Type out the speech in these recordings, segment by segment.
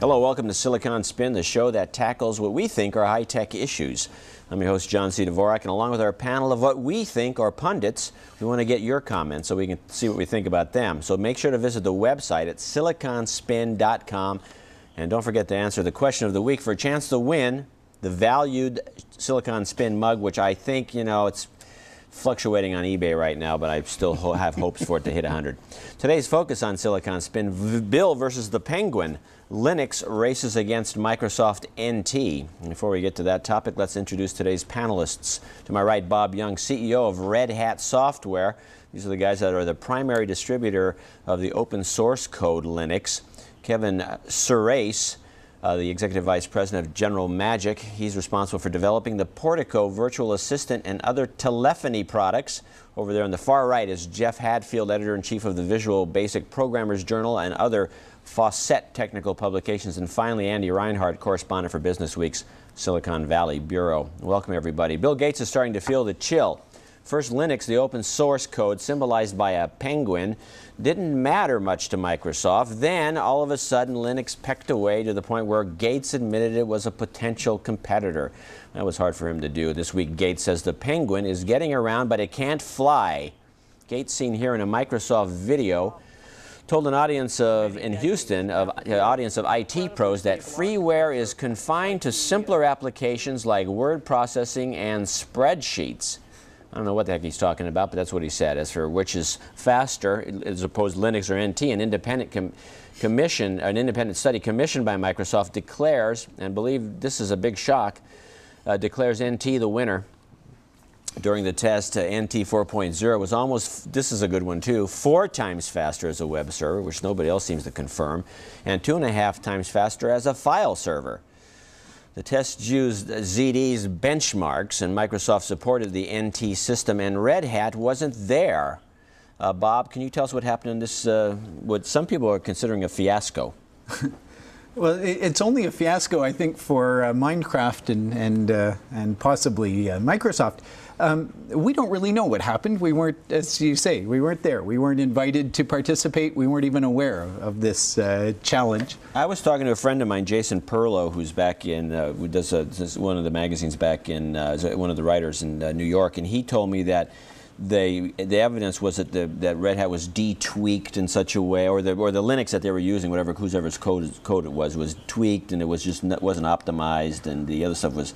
Hello, welcome to Silicon Spin, the show that tackles what we think are high-tech issues. I'm your host, John C. Dvorak, and along with our panel of what we think are pundits, we want to get your comments so we can see what we think about them. So make sure to visit the website at siliconspin.com, and don't forget to answer the question of the week for a chance to win the valued Silicon Spin mug, which I think, it's fluctuating on eBay right now, but I still have hopes for it to hit 100. Today's focus on Silicon Spin, Bill versus the Penguin. Linux races against Microsoft NT. And before we get to that topic, let's introduce today's panelists. To my right, Bob Young, CEO of Red Hat Software. These are the guys that are the primary distributor of the open source code Linux. Kevin Surace, the Executive Vice President of General Magic. He's responsible for developing the Portico virtual assistant and other telephony products. Over there on the far right is Jeff Hadfield, Editor-in-Chief of the Visual Basic Programmers Journal and other Fawcett technical publications. And finally, Andy Reinhardt, correspondent for Business Week's Silicon Valley Bureau. Welcome, everybody. Bill Gates is starting to feel the chill. First, Linux, the open source code symbolized by a penguin, didn't matter much to Microsoft. Then, all of a sudden, Linux pecked away to the point where Gates admitted it was a potential competitor. That was hard for him to do. This week, Gates says the penguin is getting around, but it can't fly. Gates, seen here in a Microsoft video, told an audience in Houston, audience of IT pros, that freeware is confined to simpler applications like word processing and spreadsheets. I don't know what the heck he's talking about, but that's what he said. As for which is faster, as opposed to Linux or NT, an independent study commissioned by Microsoft declares, and believe this is a big shock, declares NT the winner. During the test, NT 4.0 was almost, this is a good one too, 4 times faster as a web server, which nobody else seems to confirm, and 2.5 times faster as a file server. The tests used ZD's benchmarks, and Microsoft supported the NT system, and Red Hat wasn't there. Bob, can you tell us what happened in this, what some people are considering a fiasco? Well, it's only a fiasco, I think, for Minecraft and possibly Microsoft. We don't really know what happened. We weren't, as you say, we weren't there. We weren't invited to participate. We weren't even aware of this challenge. I was talking to a friend of mine, Jason Perlow, who's back in, who does one of the magazines back in, one of the writers in New York, and he told me that the evidence was that Red Hat was de-tweaked in such a way, or the Linux that they were using, whoever's code it was tweaked, and it was just wasn't optimized, and the other stuff was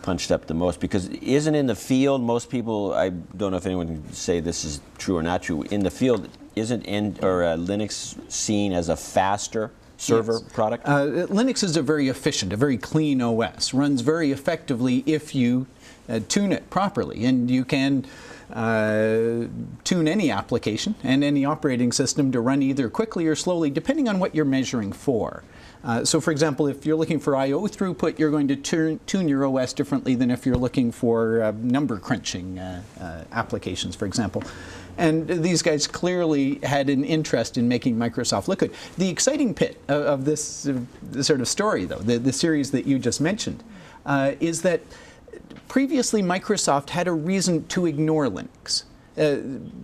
punched up the most. Because isn't in the field, most people, I don't know if anyone can say this is true or not true, in the field, isn't Linux seen as a faster server product? Linux is a very efficient, a very clean OS, runs very effectively if you tune it properly, and you can tune any application and any operating system to run either quickly or slowly, depending on what you're measuring for. So, for example, if you're looking for I/O throughput, you're going to tune your OS differently than if you're looking for number crunching applications, for example. And these guys clearly had an interest in making Microsoft look good. The exciting bit of this sort of story, though, the series that you just mentioned, is that previously, Microsoft had a reason to ignore Linux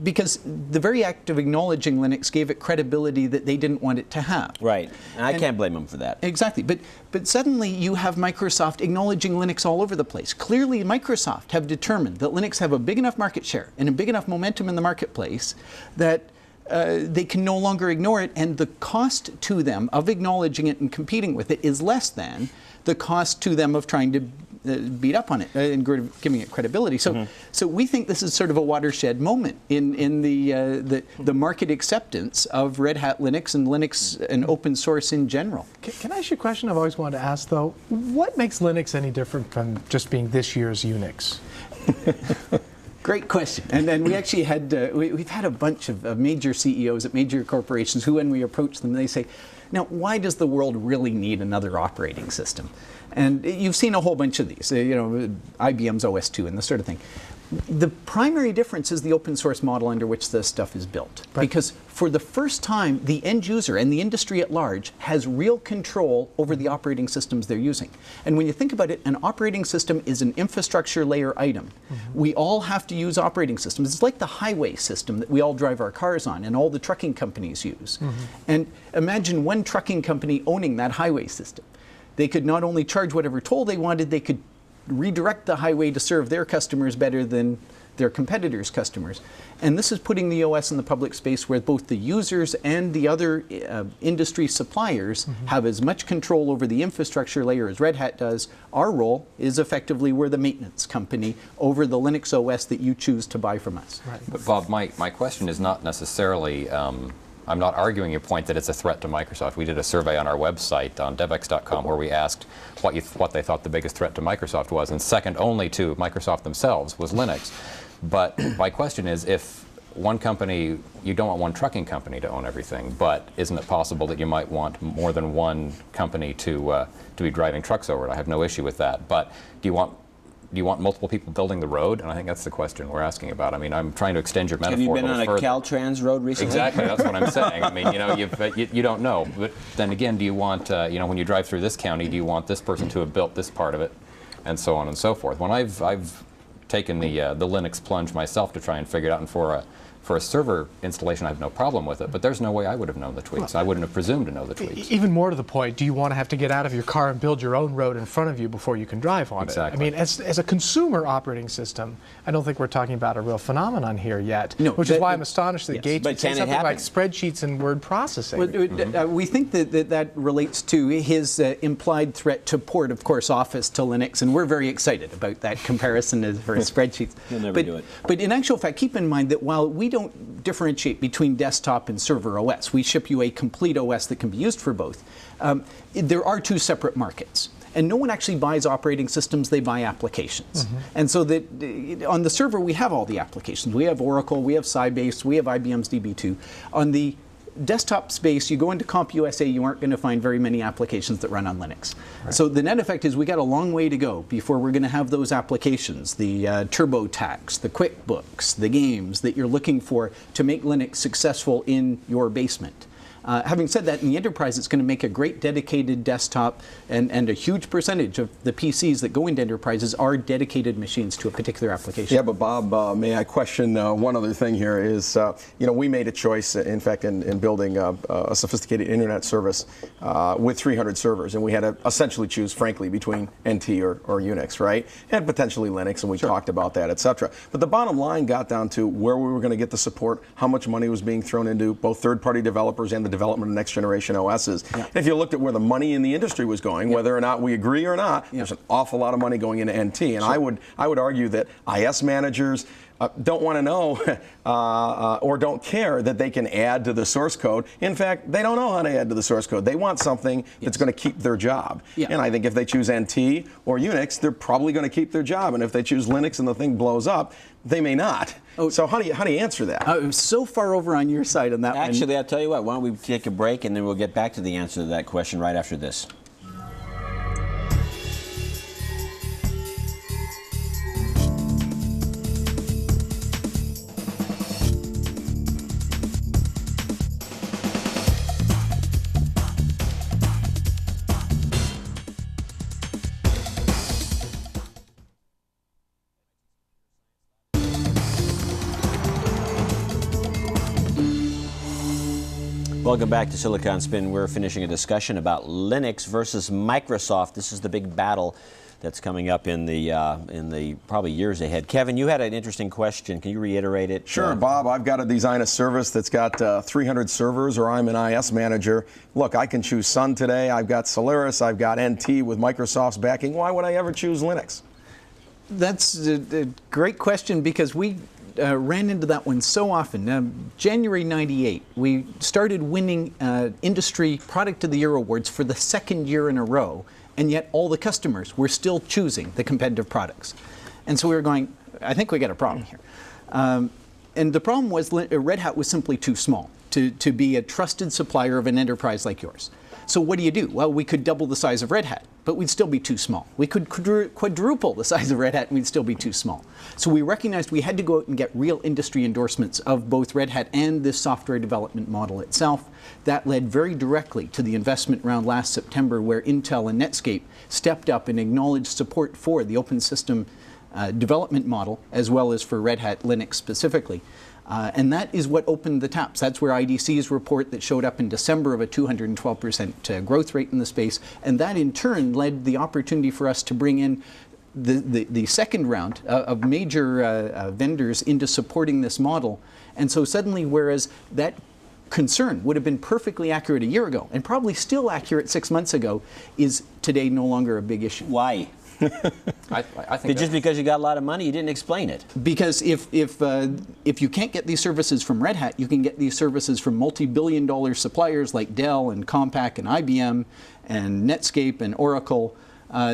because the very act of acknowledging Linux gave it credibility that they didn't want it to have. Right, and I can't blame them for that. Exactly, but suddenly you have Microsoft acknowledging Linux all over the place. Clearly, Microsoft have determined that Linux have a big enough market share and a big enough momentum in the marketplace that they can no longer ignore it, and the cost to them of acknowledging it and competing with it is less than the cost to them of trying to beat up on it and giving it credibility. So, so we think this is sort of a watershed moment in the market acceptance of Red Hat Linux and Linux and open source in general. Can I ask you a question I've always wanted to ask, though? What makes Linux any different from just being this year's Unix? Great question. And we actually had, we've had a bunch of major CEOs at major corporations who, when we approach them, they say, now, why does the world really need another operating system? And you've seen a whole bunch of these, IBM's OS2 and this sort of thing. The primary difference is the open source model under which this stuff is built. Right. Because for the first time, the end user and the industry at large has real control over the operating systems they're using. And when you think about it, an operating system is an infrastructure layer item. We all have to use operating systems. It's like the highway system that we all drive our cars on and all the trucking companies use. And imagine one trucking company owning that highway system. They could not only charge whatever toll they wanted, they could redirect the highway to serve their customers better than their competitors' customers. And this is putting the OS in the public space where both the users and the other industry suppliers have as much control over the infrastructure layer as Red Hat does. Our role is effectively we're the maintenance company over the Linux OS that you choose to buy from us. Right. But Bob, my question is not necessarily, I'm not arguing your point that it's a threat to Microsoft. We did a survey on our website on devex.com where we asked what they thought the biggest threat to Microsoft was, and second only to Microsoft themselves was Linux. But my question is, if one company, you don't want one trucking company to own everything, but isn't it possible that you might want more than one company to be driving trucks over it? I have no issue with that. But do you want multiple people building the road? And I think that's the question we're asking about. I mean, I'm trying to extend your metaphor. Have you been a on little a further. Caltrans road recently? Exactly, that's what I'm saying. I mean, you know, you don't know. But then again, do you want, you know, when you drive through this county, do you want this person to have built this part of it, and so on and so forth? When I've taken the Linux plunge myself to try and figure it out, and for a server installation, I have no problem with it, but there's no way I would have known the tweaks. I wouldn't have presumed to know the tweaks. Even more to the point, do you want to have to get out of your car and build your own road in front of you before you can drive on it? I mean, as a consumer operating system, I don't think we're talking about a real phenomenon here yet, which is why I'm astonished that Gates would say something like spreadsheets and word processing. Well, we think that relates to his implied threat to port, of course, Office to Linux, and we're very excited about that comparison for spreadsheets. He'll never do it. But in actual fact, keep in mind that while we don't differentiate between desktop and server OS, we ship you a complete OS that can be used for both. There are two separate markets. And no one actually buys operating systems, they buy applications. And so that on the server, we have all the applications. We have Oracle, we have Sybase, we have IBM's DB2. On the desktop space, you go into CompUSA, you aren't going to find very many applications that run on Linux. Right. So the net effect is we got a long way to go before we're going to have those applications, the TurboTax, the QuickBooks, the games that you're looking for to make Linux successful in your basement. Having said that, in the enterprise, it's going to make a great dedicated desktop, and a huge percentage of the PCs that go into enterprises are dedicated machines to a particular application. Yeah, but Bob, may I question one other thing here is, you know, we made a choice, in fact, in building a sophisticated internet service with 300 servers, and we had to essentially choose, frankly, between NT or Unix, right? And potentially Linux, and we talked about that, et cetera. But the bottom line got down to where we were going to get the support, how much money was being thrown into both third-party developers and the development of next generation OSs. Yeah. And if you looked at where the money in the industry was going, whether or not we agree or not, there's an awful lot of money going into NT. And I would argue that IS managers don't want to know or don't care that they can add to the source code. In fact, they don't know how to add to the source code. They want something that's going to keep their job. And I think if they choose NT or Unix, they're probably going to keep their job. And if they choose Linux and the thing blows up, they may not. So how do you answer that? I'm so far over on your side on that one. Actually, I'll tell you what, why don't we take a break and then we'll get back to the answer to that question right after this. Welcome back to Silicon Spin. We're finishing a discussion about Linux versus Microsoft. This is the big battle that's coming up in the probably years ahead. Kevin, you had an interesting question. Can you reiterate it? Sure, Bob. I've got to design a service that's got 300 servers, or I'm an IS manager. Look, I can choose Sun today. I've got Solaris. I've got NT with Microsoft's backing. Why would I ever choose Linux? That's a great question, because we ran into that one so often. January '98, we started winning industry Product of the Year awards for the second year in a row, and yet all the customers were still choosing the competitive products. And so we were going, I think we got a problem here. And the problem was Red Hat was simply too small to be a trusted supplier of an enterprise like yours. So what do? Well, we could double the size of Red Hat. but we'd still be too small. We could quadruple the size of Red Hat and we'd still be too small. So we recognized we had to go out and get real industry endorsements of both Red Hat and this software development model itself. That led very directly to the investment round last September, where Intel and Netscape stepped up and acknowledged support for the open system development model, as well as for Red Hat Linux specifically. And that is what opened the taps. That's where IDC's report that showed up in December of a 212% growth rate in the space, and that in turn led the opportunity for us to bring in the second round of major vendors into supporting this model. And so suddenly, whereas that concern would have been perfectly accurate a year ago, and probably still accurate 6 months ago, is today no longer a big issue. Why? I think just because you got a lot of money, you didn't explain it. Because if you can't get these services from Red Hat, you can get these services from multi-billion-dollar suppliers like Dell and Compaq and IBM and Netscape and Oracle.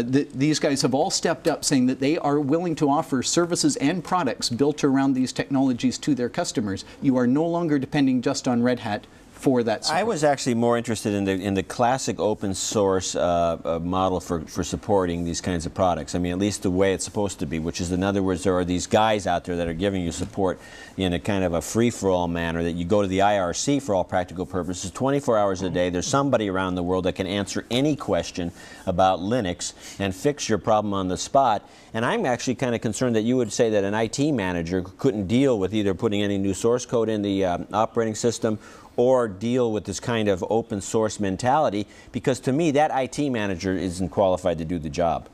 These guys have all stepped up saying that they are willing to offer services and products built around these technologies to their customers. You are no longer depending just on Red Hat for that support. I was actually more interested in the classic open source model for supporting these kinds of products. I mean, at least the way it's supposed to be, which is, in other words, there are these guys out there that are giving you support in a kind of a free-for-all manner, that you go to the IRC for all practical purposes 24 hours a day. There's somebody around the world that can answer any question about Linux and fix your problem on the spot. And I'm actually kind of concerned that you would say that an IT manager couldn't deal with either putting any new source code in the operating system or deal with this kind of open source mentality, because to me that IT manager isn't qualified to do the job.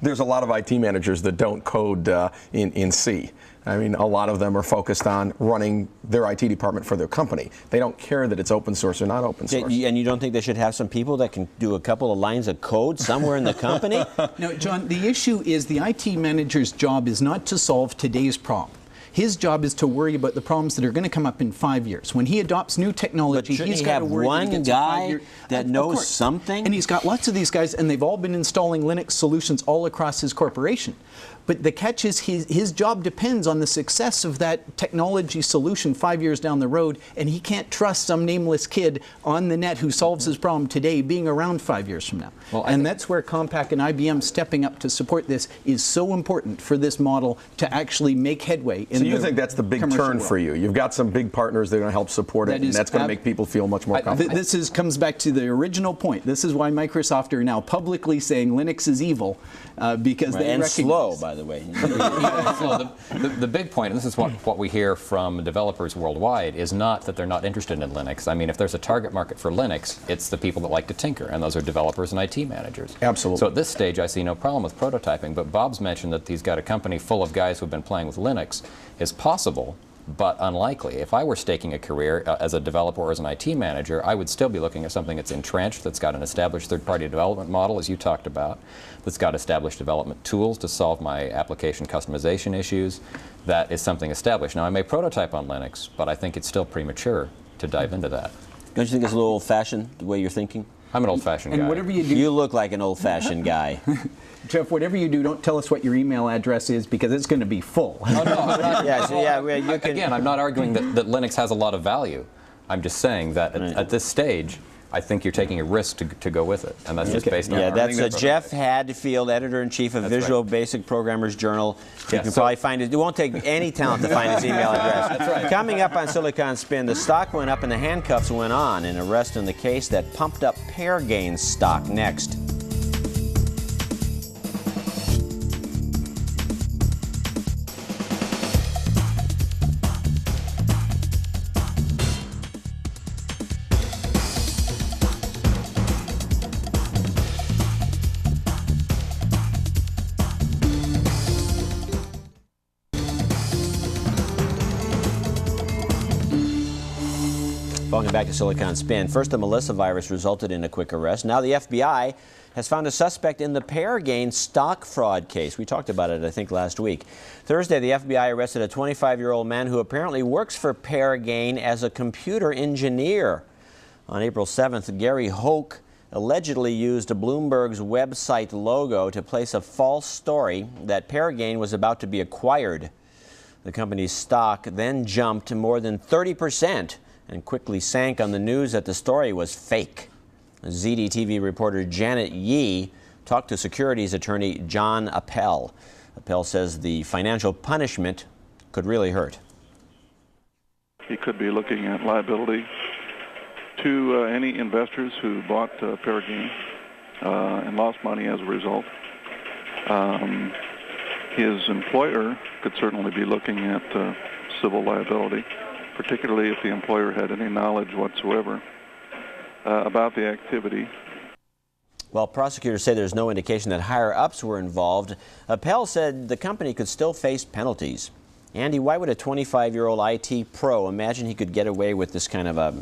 There's a lot of IT managers that don't code in C. I mean, a lot of them are focused on running their IT department for their company. They don't care that it's open source or not open source. And you don't think they should have some people that can do a couple of lines of code somewhere in the company? No, John, the issue is the IT manager's job is not to solve today's problem. His job is to worry about the problems that are going to come up in 5 years. When he adopts new technology, he's got to worry that he gets a 5 year. That knows something? And he's got lots of these guys, and they've all been installing Linux solutions all across his corporation. But the catch is his job depends on the success of that technology solution 5 years down the road, and he can't trust some nameless kid on the net who solves his problem today being around 5 years from now. Well, and that's where Compaq and IBM stepping up to support this is so important for this model to actually make headway in. So you think that's the big turn for you? You've got some big partners that are going to help support it, and that's going to make people feel much more comfortable. This comes back to the original point. This is why Microsoft are now publicly saying Linux is evil, because they recognize. And slow, by the way. The big point, and this is what we hear from developers worldwide, is not that they're not interested in Linux. I mean, if there's a target market for Linux, it's the people that like to tinker, and those are developers and IT managers. Absolutely. So at this stage, I see no problem with prototyping, but Bob's mentioned that he's got a company full of guys who've been playing with Linux. Is possible, but unlikely. If I were staking a career as a developer or as an IT manager, I would still be looking at something that's entrenched, that's got an established third-party development model, as you talked about, that's got established development tools to solve my application customization issues. That is something established. Now, I may prototype on Linux, but I think it's still premature to dive into that. Don't you think it's a little old-fashioned, the way you're thinking? I'm an old-fashioned guy. And whatever you do, you look like an old-fashioned guy. Jeff, whatever you do, don't tell us what your email address is, because it's going to be full. Oh, no, I'm not, you can. Again, I'm not arguing that Linux has a lot of value. I'm just saying that at this stage, I think you're taking a risk to go with it, and that's just based on. Yeah, that's Jeff Hadfield, editor-in-chief of Visual Basic Programmers Journal. You can probably find it. It won't take any talent to find his email address. That's right. Coming up on Silicon Spin, the stock went up and the handcuffs went on. An arrest in the case that pumped up Pergain stock. Next. Welcome back to Silicon Spin. First, the Melissa virus resulted in a quick arrest. Now the FBI has found a suspect in the Pergain stock fraud case. We talked about it, I think, last week. Thursday, the FBI arrested a 25-year-old man who apparently works for Pergain as a computer engineer. On April 7th, Gary Hoke allegedly used Bloomberg's website logo to place a false story that Pergain was about to be acquired. The company's stock then jumped more than 30%. And quickly sank on the news that the story was fake. ZDTV reporter Janet Yee talked to securities attorney John Appel. Appel says the financial punishment could really hurt. He could be looking at liability to any investors who bought Pergain and lost money as a result. His employer could certainly be looking at civil liability, particularly if the employer had any knowledge whatsoever about the activity. Well, prosecutors say there's no indication that higher-ups were involved. Appel said the company could still face penalties. Andy, why would a 25-year-old IT pro imagine he could get away with this kind of a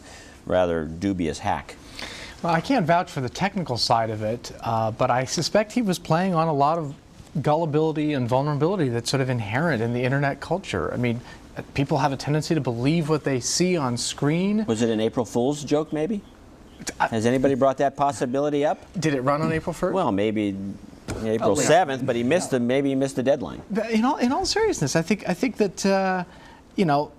rather dubious hack? Well, I can't vouch for the technical side of it, but I suspect he was playing on a lot of gullibility and vulnerability that's sort of inherent in the internet culture. I mean, people have a tendency to believe what they see on screen. Was it an April Fool's joke, maybe? Has anybody brought that possibility up? Did it run on April 1st? Well, maybe April 7th, but maybe he missed the deadline. In all seriousness, I think that you know,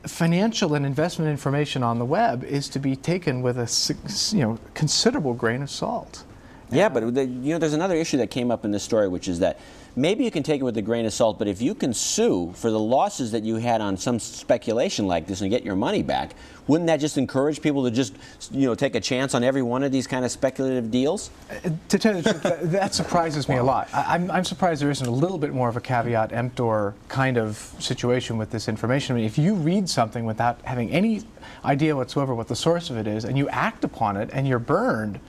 financial and investment information on the web is to be taken with a considerable grain of salt. Yeah, but there's another issue that came up in this story, which is that maybe you can take it with a grain of salt, but if you can sue for the losses that you had on some speculation like this and get your money back, wouldn't that just encourage people to just take a chance on every one of these kind of speculative deals? To tell you the truth, that surprises me a lot. I'm surprised there isn't a little bit more of a caveat emptor kind of situation with this information. I mean, if you read something without having any idea whatsoever what the source of it is, and you act upon it and you're burned,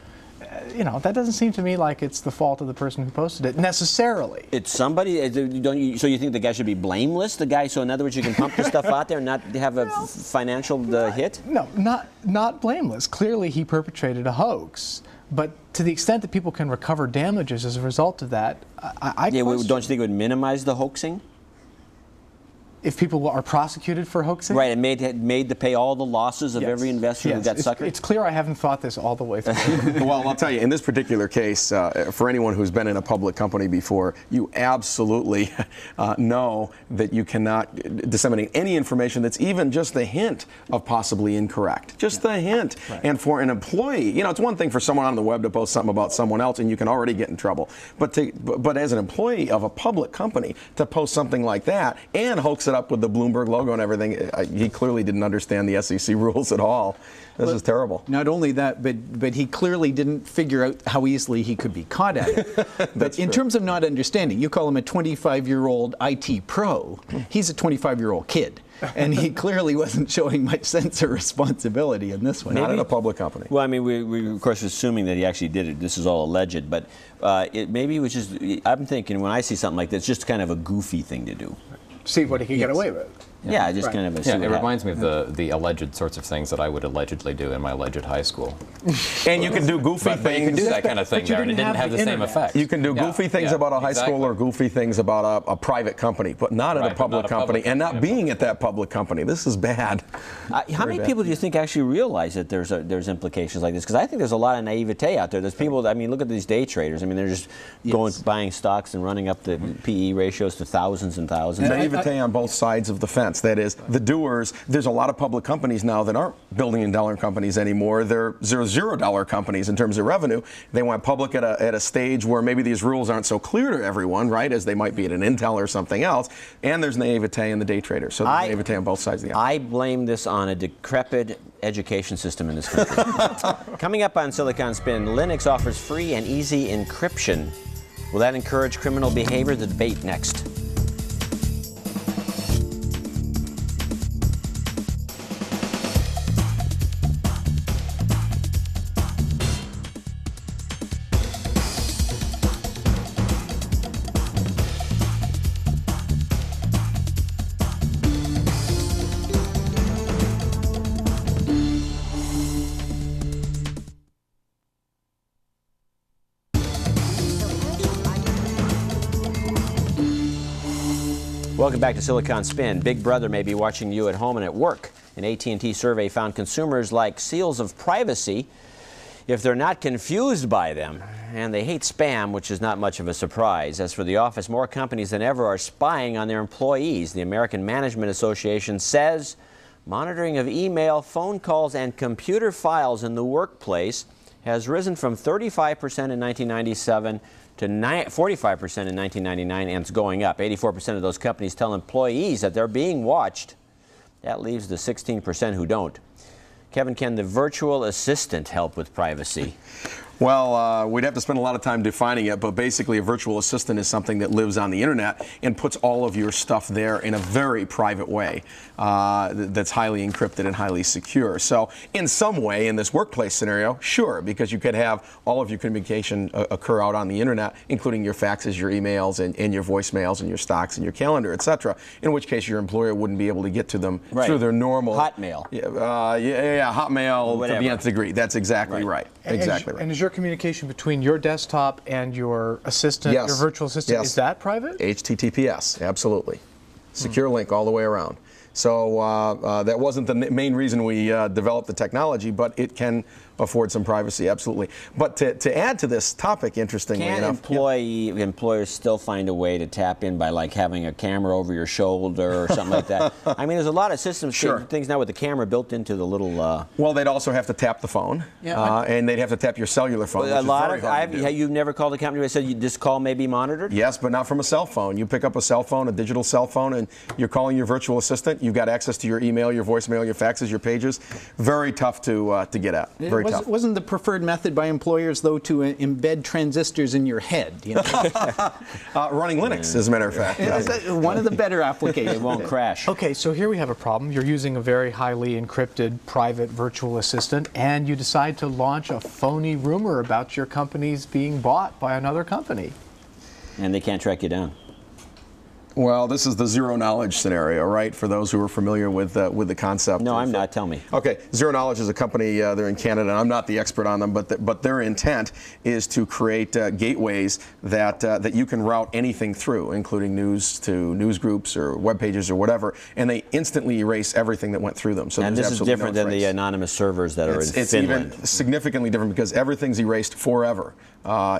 that doesn't seem to me like it's the fault of the person who posted it necessarily. It's somebody. So you think the guy should be blameless? The guy. So in other words, you can pump the stuff out there and not have a financial hit. No, not blameless. Clearly, he perpetrated a hoax. But to the extent that people can recover damages as a result of that, I don't you think it would minimize the hoaxing? If people are prosecuted for hoaxing? Right, and made to pay all the losses of every investor who got suckered? It's clear I haven't thought this all the way through. Well, I'll tell you, in this particular case, for anyone who's been in a public company before, you absolutely know that you cannot disseminate any information that's even just the hint of possibly incorrect. Just the hint. Right. And for an employee, it's one thing for someone on the web to post something about someone else and you can already get in trouble. But as an employee of a public company, to post something like that and hoax it up with the Bloomberg logo and everything, he clearly didn't understand the SEC rules at all. This is terrible. Not only that, but he clearly didn't figure out how easily he could be caught at it. But in terms of not understanding, you call him a 25-year-old IT pro. He's a 25-year-old kid. And he clearly wasn't showing much sense or responsibility in this one. Not in a public company. Well, I mean, we of course assuming that he actually did it. This is all alleged, but maybe it was just. I'm thinking when I see something like this, just kind of a goofy thing to do. See what he can get away with. Yeah, just kind of. It reminds me of the alleged sorts of things that I would allegedly do in my alleged high school. And you can do goofy things. But you can do that kind of thing there, and it didn't have the same effect. You can do goofy things about a high school or goofy things about a private company, but not at a public company, and not being at that public company. This is bad. How many people do you think actually realize that there's implications like this? Because I think there's a lot of naivete out there. There's people. I mean, look at these day traders. I mean, they're just buying stocks and running up the PE ratios to thousands and thousands. Naivete on both sides of the fence. That is, the doers. There's a lot of public companies now that aren't billion-dollar companies anymore. They're $0 companies in terms of revenue. They went public at a stage where maybe these rules aren't so clear to everyone, right, as they might be at an Intel or something else. And there's naivete in the day traders. So there's naivete on both sides of the aisle. I blame this on a decrepit education system in this country. Coming up on Silicon Spin, Linux offers free and easy encryption. Will that encourage criminal behavior? The debate next. Welcome back to Silicon Spin. Big Brother may be watching you at home and at work. An AT&T survey found consumers like seals of privacy if they're not confused by them. And they hate spam, which is not much of a surprise. As for the office, more companies than ever are spying on their employees. The American Management Association says monitoring of email, phone calls, and computer files in the workplace has risen from 35% in 1997 to 45% in 1999, and it's going up. 84% of those companies tell employees that they're being watched. That leaves the 16% who don't. Kevin, can the virtual assistant help with privacy? Well, we'd have to spend a lot of time defining it, but basically a virtual assistant is something that lives on the internet and puts all of your stuff there in a very private way that's highly encrypted and highly secure. So in some way, in this workplace scenario, sure, because you could have all of your communication occur out on the internet, including your faxes, your emails, and your voicemails, and your stocks, and your calendar, etc., in which case your employer wouldn't be able to get to them through their normal... Hotmail. Hotmail Whatever. to the nth degree. That's exactly right. Exactly right. And is your communication between your desktop and your assistant, your virtual assistant, is that private? HTTPS, absolutely. Secure link all the way around. So that wasn't the main reason we developed the technology, but it can afford some privacy, absolutely. But to add to this topic, interestingly enough... Can employers still find a way to tap in by like having a camera over your shoulder or something like that? I mean, there's a lot of systems, things now with the camera built into the little... Well, they'd also have to tap the phone, and they'd have to tap your cellular phone, You've never called a company and said this call may be monitored? Yes, but not from a cell phone. You pick up a cell phone, a digital cell phone, and you're calling your virtual assistant. You've got access to your email, your voicemail, your faxes, your pages. Very tough to get at. Very tough. Wasn't the preferred method by employers, though, to embed transistors in your head? You know? Running Linux, as a matter of fact. One of the better applications. It won't crash. Okay, so here we have a problem. You're using a very highly encrypted private virtual assistant, and you decide to launch a phony rumor about your company's being bought by another company. And they can't track you down. Well, this is the zero knowledge scenario, right? For those who are familiar with the concept. No, I'm not. Tell me. Okay, Zero Knowledge is a company. They're in Canada. I'm not the expert on them, but their intent is to create gateways that you can route anything through, including news to news groups or web pages or whatever, and they instantly erase everything that went through them. So and this is different than the anonymous servers that are in Finland. It's even significantly different because everything's erased forever.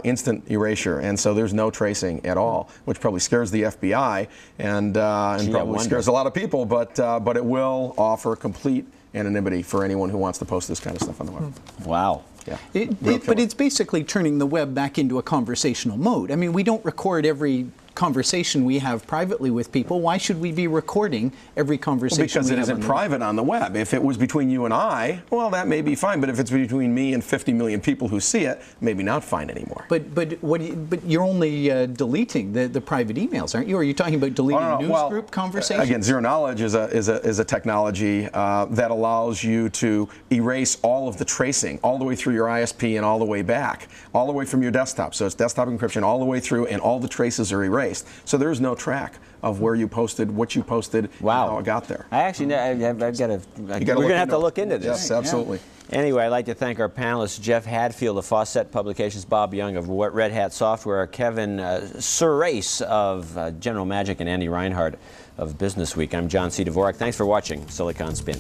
Instant erasure, and so there's no tracing at all, which probably scares the FBI and probably scares a lot of people, but it will offer complete anonymity for anyone who wants to post this kind of stuff on the web. Wow. Yeah. But it's basically turning the web back into a conversational mode. I mean, we don't record every conversation we have privately with people. Why should we be recording every conversation? Because it isn't private on the web. If it was between you and I, well, that may be fine. But if it's between me and 50 million people who see it, maybe not fine anymore. But you're only deleting the private emails, aren't you? Or are you talking about deleting news group conversations? Again, Zero Knowledge is a technology that allows you to erase all of the tracing all the way through your ISP and all the way back, all the way from your desktop. So it's desktop encryption all the way through, and all the traces are erased. So there's no track of where you posted, what you posted, and how it got there. I actually, I've got to. We're going to have to look into this. Yes, absolutely. Yeah. Anyway, I'd like to thank our panelists, Jeff Hadfield of Fawcett Publications, Bob Young of Red Hat Software, Kevin Surace of General Magic, and Andy Reinhardt of Business Week. I'm John C. Dvorak. Thanks for watching Silicon Spin.